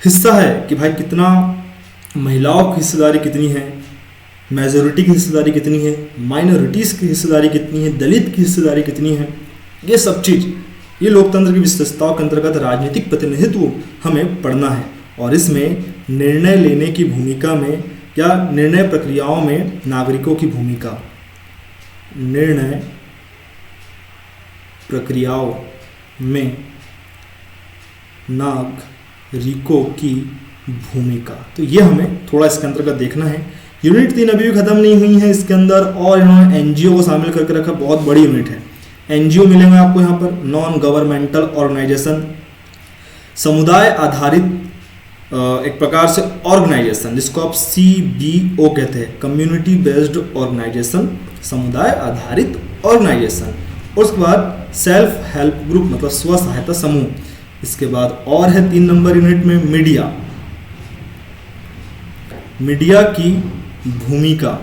हिस्सा है कि भाई कितना महिलाओं की हिस्सेदारी कितनी है, मेजोरिटी की हिस्सेदारी कितनी है, माइनॉरिटीज़ की हिस्सेदारी कितनी है, दलित की हिस्सेदारी कितनी है। ये सब चीज़ ये लोकतंत्र की विशेषताओं के अंतर्गत राजनीतिक प्रतिनिधित्व हमें पढ़ना है। और इसमें निर्णय लेने की भूमिका में या निर्णय प्रक्रियाओं में नागरिकों की भूमिका, निर्णय प्रक्रियाओं में नागरिकों की भूमिका, तो ये हमें थोड़ा इसके अंतर्गत देखना है। यूनिट 3 अभी भी खत्म नहीं हुई है इसके अंदर, और इन्होंने एनजीओ को शामिल करके रखा, बहुत बड़ी यूनिट है। एनजीओ मिलेंगे आपको यहाँ पर, नॉन गवर्नमेंटल ऑर्गेनाइजेशन, समुदाय आधारित एक प्रकार से ऑर्गेनाइजेशन जिसको आप CBO कहते हैं, कम्युनिटी बेस्ड ऑर्गेनाइजेशन, समुदाय आधारित ऑर्गेनाइजेशन। और उसके बाद सेल्फ हेल्प ग्रुप मतलब स्व सहायता समूह। इसके बाद और है 3 नंबर यूनिट में मीडिया, मीडिया की भूमिका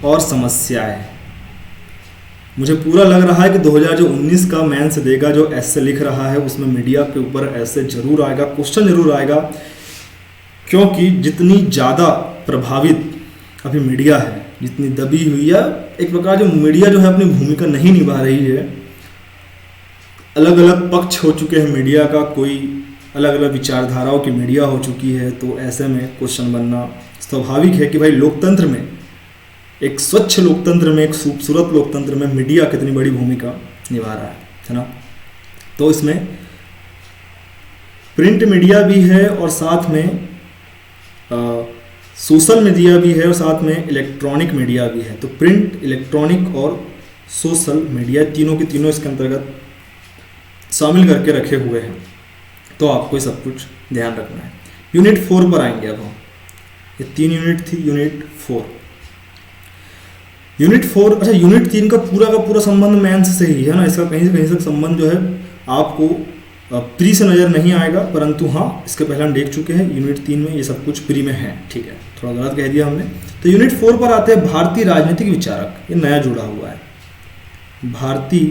और समस्याएं। मुझे पूरा लग रहा है कि 2019 का मेंस देगा जो ऐसे लिख रहा है उसमें मीडिया के ऊपर ऐसे जरूर आएगा, क्वेश्चन जरूर आएगा, क्योंकि जितनी ज़्यादा प्रभावित अभी मीडिया है, जितनी दबी हुई है, एक प्रकार जो मीडिया जो है अपनी भूमिका नहीं निभा रही है, अलग अलग पक्ष हो चुके हैं मीडिया का, कोई अलग अलग विचारधाराओं की मीडिया हो चुकी है। तो ऐसे में क्वेश्चन बनना स्वाभाविक है कि भाई लोकतंत्र में, एक स्वच्छ लोकतंत्र में, एक खूबसूरत लोकतंत्र में मीडिया कितनी बड़ी भूमिका निभा रहा है ना। तो इसमें प्रिंट मीडिया भी है और साथ में सोशल मीडिया भी है और साथ में इलेक्ट्रॉनिक मीडिया भी है। तो प्रिंट, इलेक्ट्रॉनिक और सोशल मीडिया तीनों के तीनों इसके अंतर्गत शामिल करके रखे हुए हैं। तो आपको ये सब कुछ ध्यान रखना है। यूनिट 4 पर आएंगे अब हम। ये 3 यूनिट थी, यूनिट 4। यूनिट 4, अच्छा यूनिट 3 का पूरा संबंध मेंस से ही है ना। इसका कहीं से कहीं तक संबंध जो है आपको प्री से नज़र नहीं आएगा, परंतु हाँ इसके पहले हम देख चुके हैं यूनिट 3 में ये सब कुछ प्री में है, ठीक है, थोड़ा गलत कह दिया हमने। तो यूनिट 4 पर आते हैं भारतीय राजनीतिक विचारक, ये नया जुड़ा हुआ है, भारतीय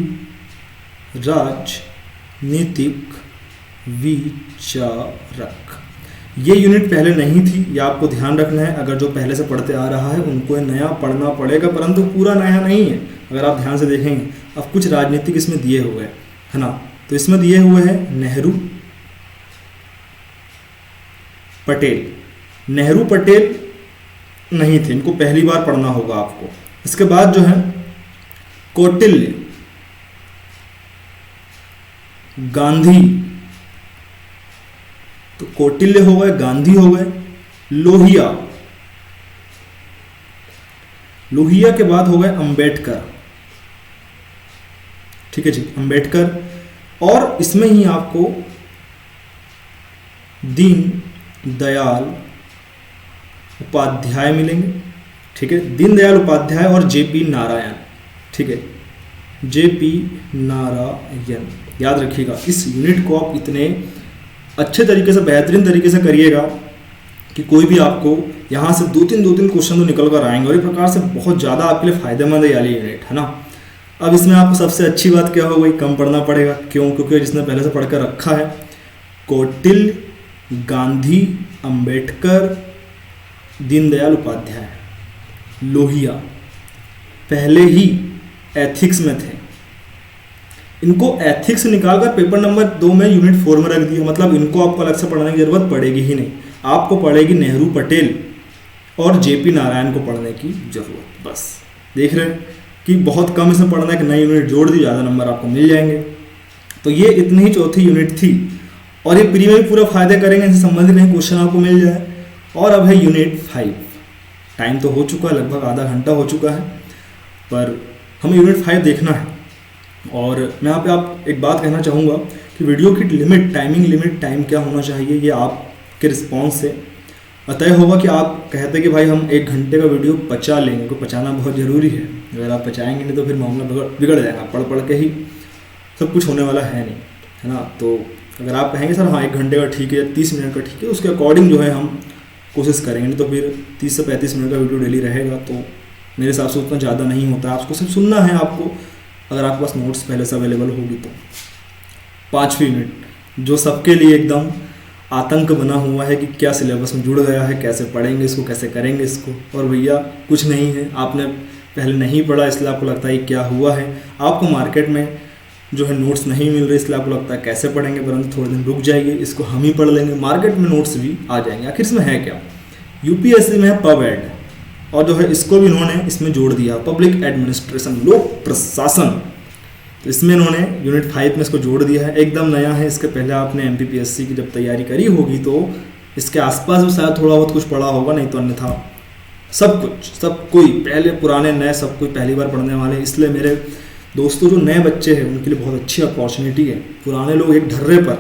राजनीतिक विचारक। ये यूनिट पहले नहीं थी, ये आपको ध्यान रखना है। अगर जो पहले से पढ़ते आ रहा है उनको ये नया पढ़ना पड़ेगा, परंतु पूरा नया नहीं है। अगर आप ध्यान से देखेंगे अब कुछ राजनीतिक इसमें दिए हुए हैं, है ना। तो इसमें दिए हुए हैं नेहरू पटेल। नेहरू पटेल नहीं थे, इनको पहली बार पढ़ना होगा आपको। इसके बाद जो है कौटिल्य, गांधी, तो कौटिल्य हो गए, गांधी हो गए, लोहिया, लोहिया के बाद हो गए अंबेडकर, ठीक है जी, अंबेडकर। और इसमें ही आपको दीन दयाल उपाध्याय मिलेंगे, ठीक है, दीन दयाल उपाध्याय और जेपी नारायण, ठीक है, जेपी नारायण। याद रखिएगा इस यूनिट को आप इतने अच्छे तरीके से, बेहतरीन तरीके से करिएगा कि कोई भी आपको यहाँ से दो तीन क्वेश्चन तो निकल कर आएंगे और एक प्रकार से बहुत ज़्यादा आपके लिए फायदेमंद है ये यूनिट, है ना। अब इसमें आपको सबसे अच्छी बात क्या हो गई, कम पढ़ना पड़ेगा। क्यों? क्योंकि जिसने पहले से पढ़कर रखा है कौटिल्य, गांधी, अंबेडकर, दीनदयाल उपाध्याय, लोहिया पहले ही एथिक्स में थे। इनको एथिक्स निकालकर पेपर नंबर 2 में यूनिट 4 में रख दिया, मतलब इनको आपको अलग से पढ़ने की जरूरत पड़ेगी ही नहीं। आपको पड़ेगी नेहरू पटेल और जेपी नारायण को पढ़ने की जरूरत। बस देख रहे हैं कि बहुत कम इसमें पढ़ना है कि नई यूनिट जोड़ दी, ज़्यादा नंबर आपको मिल जाएंगे। तो ये इतनी ही चौथी यूनिट थी और ये प्री में भी पूरा फायदे करेंगे, इनसे संबंधित कहीं क्वेश्चन आपको मिल जाए। और अब है यूनिट 5। टाइम तो हो चुका है, लगभग आधा घंटा हो चुका है, पर हमें यूनिट 5 देखना है। और मैं यहाँ पे आप एक बात कहना चाहूँगा कि वीडियो की लिमिट, टाइमिंग लिमिट, टाइम क्या होना चाहिए, ये आपके रिस्पॉन्स से तय होगा कि आप कहते कि भाई हम 1 घंटे का वीडियो पचा लेंगे, को पचाना बहुत ज़रूरी है। अगर आप पचाएंगे नहीं तो फिर मामला बिगड़ जाएगा, पढ़ के ही सब कुछ होने वाला है नहीं, है ना। तो अगर आप कहेंगे सर हाँ 1 घंटे का ठीक है, 30 मिनट का ठीक है, उसके अकॉर्डिंग जो है हम कोशिश करेंगे, नहीं तो फिर 30 से 35 मिनट का वीडियो डेली रहेगा तो मेरे हिसाब से उतना ज़्यादा नहीं होता है। आपको सिर्फ सुनना है, आपको अगर आपके पास नोट्स पहले से अवेलेबल होगी तो। 5वीं यूनिट जो सबके लिए एकदम आतंक बना हुआ है कि क्या सिलेबस में जुड़ गया है, कैसे पढ़ेंगे इसको, कैसे करेंगे इसको। और भैया कुछ नहीं है, आपने पहले नहीं पढ़ा इसलिए आपको लगता है क्या हुआ है, आपको मार्केट में जो है नोट्स नहीं मिल रहे इसलिए आपको लगता है कैसे पढ़ेंगे, परंतु थोड़े दिन रुक जाइए, इसको हम ही पढ़ लेंगे, मार्केट में नोट्स भी आ जाएंगे। आखिर इसमें है क्या? यूपीएससी में है पब एड, और जो है इसको भी इन्होंने इसमें जोड़ दिया, पब्लिक एडमिनिस्ट्रेशन, लोक प्रशासन। तो इसमें इन्होंने यूनिट 5 में इसको जोड़ दिया है, एकदम नया है। इसके पहले आपने एमपीपीएससी की जब तैयारी करी होगी तो इसके आसपास भी शायद थोड़ा बहुत कुछ पढ़ा होगा, नहीं तो अन्यथा सब कुछ, सब कोई पहले पुराने नए सब कोई पहली बार पढ़ने वाले हैं। इसलिए मेरे दोस्तों जो नए बच्चे हैं उनके लिए बहुत अच्छी अपॉर्चुनिटी है। पुराने लोग एक ढर्रे पर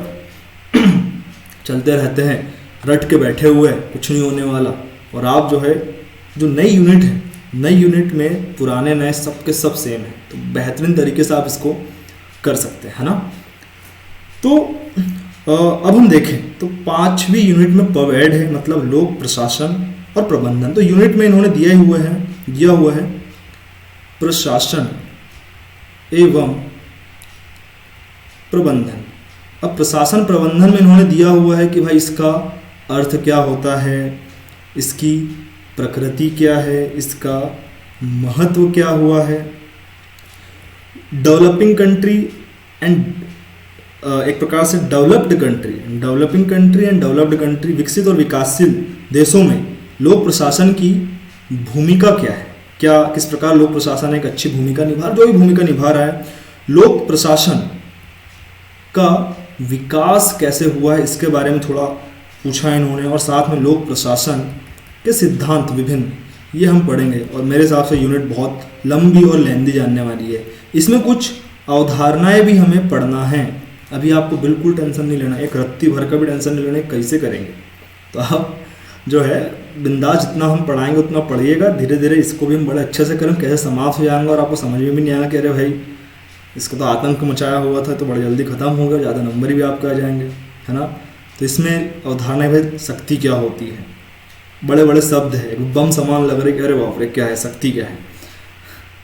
चलते रहते हैं, रट के बैठे हुए, कुछ नहीं होने वाला। और आप जो है जो नई यूनिट है, नई यूनिट में पुराने नए सबके सब सेम है, तो बेहतरीन तरीके से आप इसको कर सकते हैं, है ना। तो अब हम देखें तो 5वीं यूनिट में पब एड है, मतलब लोक प्रशासन और प्रबंधन। तो यूनिट में इन्होंने दिया हुआ है प्रशासन एवं प्रबंधन। अब प्रशासन प्रबंधन में इन्होंने दिया हुआ है कि भाई इसका अर्थ क्या होता है, इसकी प्रकृति क्या है, इसका महत्व क्या हुआ है। डेवलपिंग कंट्री एंड एक प्रकार से developed country and developed country, विकसित और विकासशील देशों में लोक प्रशासन की भूमिका क्या है, क्या किस प्रकार लोक प्रशासन एक अच्छी भूमिका निभा, जो भी भूमिका निभा रहा है। लोक प्रशासन का विकास कैसे हुआ है इसके बारे में थोड़ा पूछा इन्होंने, और साथ में लोक प्रशासन के सिद्धांत विभिन्न, ये हम पढ़ेंगे। और मेरे हिसाब से यूनिट बहुत लंबी और लेंदी जानने वाली है। इसमें कुछ अवधारणाएं भी हमें पढ़ना है। अभी आपको बिल्कुल टेंशन नहीं लेना, एक रत्ती भर का भी टेंशन नहीं लेना कैसे करेंगे। तो आप जो है बिंदास, जितना हम पढ़ाएंगे उतना पढ़िएगा, धीरे धीरे इसको भी हम बड़े अच्छे से करें, कैसे समाप्त हो जाएंगे और आपको समझ में भी नहीं आएगा कि अरे भाई इसको तो आतंक मचाया हुआ था, तो बड़ा जल्दी ख़त्म हो गया, ज़्यादा नंबर भी आपके आ जाएंगे, है ना। तो इसमें अवधारणाएं भाई शक्ति क्या होती है, बड़े बड़े शब्द है, बम समान लग रहे कि अरे बाप रे क्या है, शक्ति क्या है,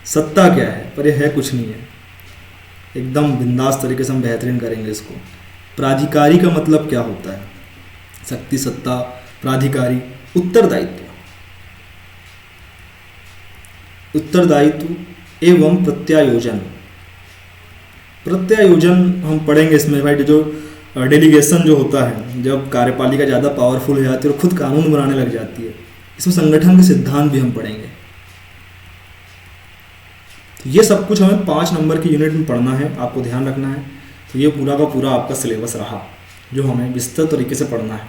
सत्ता क्या है, पर यह है कुछ नहीं है। एकदम बिंदास तरीके से हम बेहतरीन करेंगे इसको। प्राधिकारी का मतलब क्या होता है, शक्ति, सत्ता, प्राधिकारी। उत्तरदायित्व एवं प्रत्यायोजन हम पढ़ेंगे इसमें भाई। जो डेलीगेशन जो होता है, जब कार्यपालिका ज़्यादा पावरफुल हो जाती है और खुद कानून बनाने लग जाती है, इसमें संगठन के सिद्धांत भी हम पढ़ेंगे। तो ये सब कुछ हमें 5 नंबर की यूनिट में पढ़ना है, आपको ध्यान रखना है। तो ये पूरा का पूरा आपका सिलेबस रहा जो हमें विस्तृत तरीके से पढ़ना है।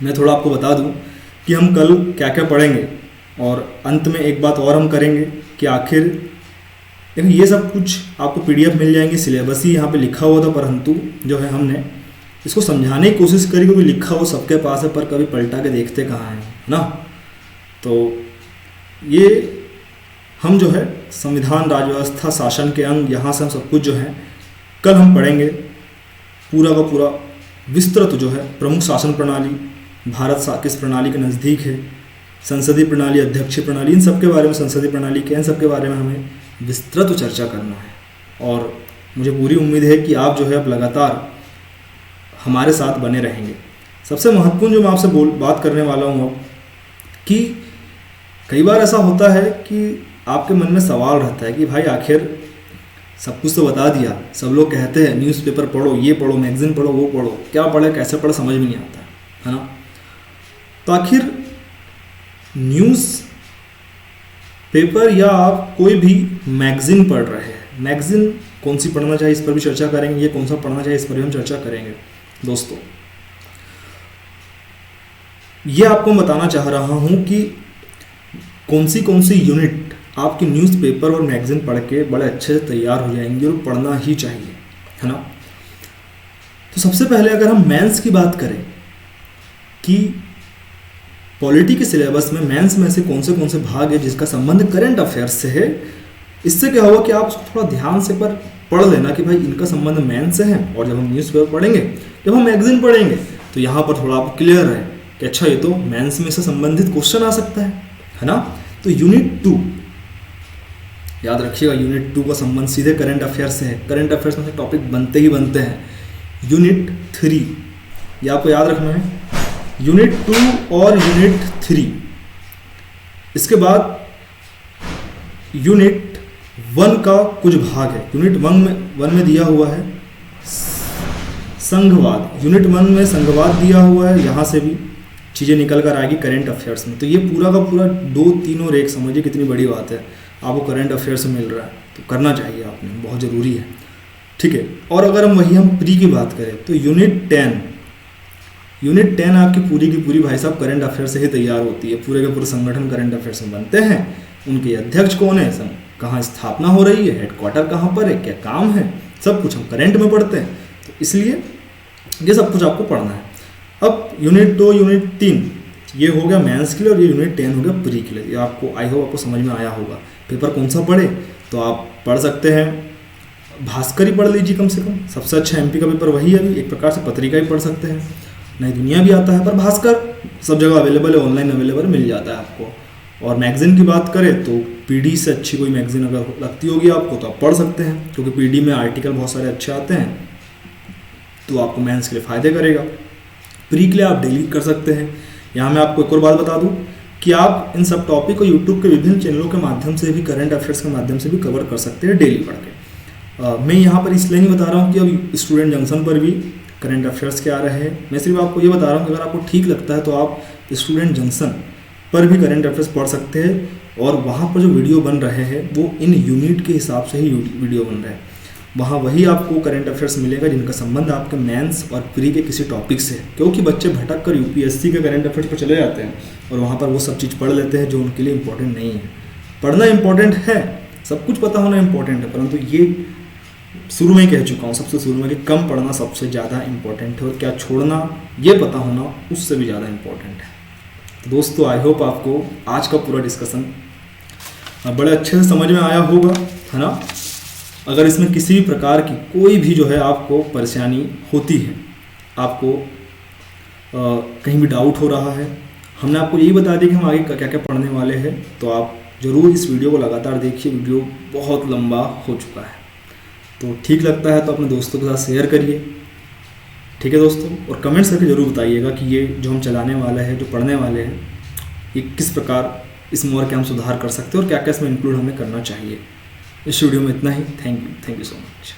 मैं थोड़ा आपको बता दूं कि हम कल क्या क्या पढ़ेंगे, और अंत में एक बात और हम करेंगे कि आखिर देखिए ये सब कुछ आपको पीडीएफ मिल जाएंगे, सिलेबस ही यहाँ पे लिखा हुआ था, परंतु जो है हमने इसको समझाने की कोशिश करी, क्योंकि लिखा हुआ सबके पास है पर कभी पलटा के देखते कहाँ हैं, ना। तो ये हम जो है संविधान, राजव्यवस्था, शासन के अंग, यहाँ से हम सब कुछ जो है कल हम पढ़ेंगे। पूरा का पूरा विस्तृत जो है प्रमुख शासन प्रणाली, भारत किस प्रणाली के नज़दीक है, संसदीय प्रणाली, अध्यक्षीय प्रणाली, इन सब के बारे में, संसदीय प्रणाली के इन सब के बारे में हमें विस्तृत चर्चा करना है। और मुझे पूरी उम्मीद है कि आप जो है अब लगातार हमारे साथ बने रहेंगे। सबसे महत्वपूर्ण जो मैं आपसे बात करने वाला हूँ अब, कि कई बार ऐसा होता है कि आपके मन में सवाल रहता है कि भाई आखिर सब कुछ तो बता दिया, सब लोग कहते हैं न्यूज़पेपर पढ़ो, ये पढ़ो, मैगजीन पढ़ो, वो पढ़ो, क्या पढ़े कैसे पढ़े समझ में नहीं आता है ना। तो आखिर न्यूज़ पेपर या आप कोई भी मैगजीन पढ़ रहे हैं, मैगजीन कौन सी पढ़ना चाहिए इस पर भी चर्चा करेंगे, ये कौन सा पढ़ना चाहिए इस पर भी हम चर्चा करेंगे। दोस्तों ये आपको बताना चाह रहा हूँ कि कौन सी यूनिट आपकी न्यूज़पेपर और मैगजीन पढ़ के बड़े अच्छे से तैयार हो जाएंगी, और पढ़ना ही चाहिए, है ना। तो सबसे पहले अगर हम मेंस की बात करें कि पॉलिटी के सिलेबस में मेंस में से कौन से भाग है जिसका संबंध करंट अफेयर्स से है, इससे क्या होगा कि आप उसको थोड़ा ध्यान से पर पढ़ लेना कि भाई इनका संबंध मेंस से है। और जब हम न्यूज़पेपर पढ़ेंगे, जब हम मैगजीन पढ़ेंगे, तो यहाँ पर थोड़ा आप क्लियर है कि अच्छा ये तो मेंस में से संबंधित क्वेश्चन आ सकता है ना। तो यूनिट 2 याद रखिएगा, यूनिट 2 का संबंध सीधे करंट अफेयर्स से है। करंट अफेयर्स में से टॉपिक बनते ही बनते हैं। यूनिट 3 ये आपको याद रखना है, यूनिट 2 और यूनिट 3। इसके बाद यूनिट 1 का कुछ भाग है। यूनिट 1 में दिया हुआ है संघवाद, यूनिट 1 में संघवाद दिया हुआ है। यहाँ से भी चीज़ें निकल कर आएगी करंट अफेयर्स में। तो ये पूरा का पूरा 2, 3 और 1, समझिए कितनी बड़ी बात है। आपको करंट अफेयर्स में मिल रहा है तो करना चाहिए आपने, बहुत ज़रूरी है, ठीक है। और अगर हम प्री की बात करें तो यूनिट 10 आपकी पूरी की पूरी भाई साहब करंट अफेयर से ही तैयार होती है। पूरे के पूरे संगठन करंट अफेयर्स में बनते हैं। उनके अध्यक्ष कौन है, कहाँ स्थापना हो रही है, हेडक्वार्टर कहाँ पर है, क्या काम है, सब कुछ हम करंट में पढ़ते हैं। तो इसलिए ये सब कुछ आपको पढ़ना है। अब यूनिट 2, यूनिट 3 ये हो गया मेंस के लिए, और ये यूनिट 10 हो गया प्री के लिए। ये आपको आई होप आपको समझ में आया होगा। पेपर कौन सा पढ़े, तो आप पढ़ सकते हैं भास्कर ही पढ़ लीजिए कम से कम, सबसे अच्छा एमपी का पेपर वही है। अभी एक प्रकार से पत्रिका ही पढ़ सकते हैं, नई दुनिया भी आता है, पर भास्कर सब जगह अवेलेबल है, ऑनलाइन अवेलेबल मिल जाता है आपको। और मैगजीन की बात करें तो पीडी से अच्छी कोई मैगजीन अगर लगती होगी आपको तो आप पढ़ सकते हैं, क्योंकि पीडी में आर्टिकल बहुत सारे अच्छे आते हैं, तो आपको मेंस के लिए फ़ायदे करेगा। प्री के लिए आप डेली कर सकते हैं। यहाँ मैं आपको एक और बात बता दूँ कि आप इन सब टॉपिक को यूट्यूब के विभिन्न चैनलों के माध्यम से भी, करंट अफेयर्स के माध्यम से भी कवर कर सकते हैं डेली पढ़ के। मैं यहाँ पर इसलिए नहीं बता रहा हूँ कि अब स्टूडेंट जंक्शन पर भी करंट अफेयर्स के आ रहे हैं। मैं सिर्फ आपको ये बता रहा हूँ कि अगर आपको ठीक लगता है तो आप स्टूडेंट जंक्शन पर भी करंट अफेयर्स पढ़ सकते हैं, और वहाँ पर जो वीडियो बन रहे हैं वो इन यूनिट के हिसाब से ही वीडियो बन रहे हैं। वहाँ वही आपको करंट अफेयर्स मिलेगा जिनका संबंध आपके मेंस और प्री के किसी टॉपिक से है। क्योंकि बच्चे भटक कर यूपीएससी के करंट अफेयर्स पर चले जाते हैं और वहाँ पर वो सब चीज़ पढ़ लेते हैं जो उनके लिए इंपॉर्टेंट नहीं है। पढ़ना इंपॉर्टेंट है, सब कुछ पता होना इंपॉर्टेंट है, परंतु ये शुरू में कह चुका हूँ सबसे शुरू में कि कम पढ़ना सबसे ज़्यादा इंपॉर्टेंट है, और क्या छोड़ना ये पता होना उससे भी ज़्यादा इंपॉर्टेंट है। तो दोस्तों आई होप आपको आज का पूरा डिस्कशन बड़े अच्छे से समझ में आया होगा, है ना। अगर इसमें किसी भी प्रकार की कोई भी जो है आपको परेशानी होती है, आपको कहीं भी डाउट हो रहा है, हमने आपको यही बता दिया कि हम आगे क्या क्या पढ़ने वाले हैं, तो आप ज़रूर इस वीडियो को लगातार देखिए। वीडियो बहुत लंबा हो चुका है, तो ठीक लगता है तो अपने दोस्तों के साथ शेयर करिए, ठीक है दोस्तों। और कमेंट्स करके ज़रूर बताइएगा कि ये जो हम चलाने वाले हैं, जो पढ़ने वाले हैं, ये किस प्रकार इसमें और क्या हम सुधार कर सकते हैं और क्या क्या इसमें इंक्लूड हमें करना चाहिए। इस वीडियो में इतना ही। Thank you so much.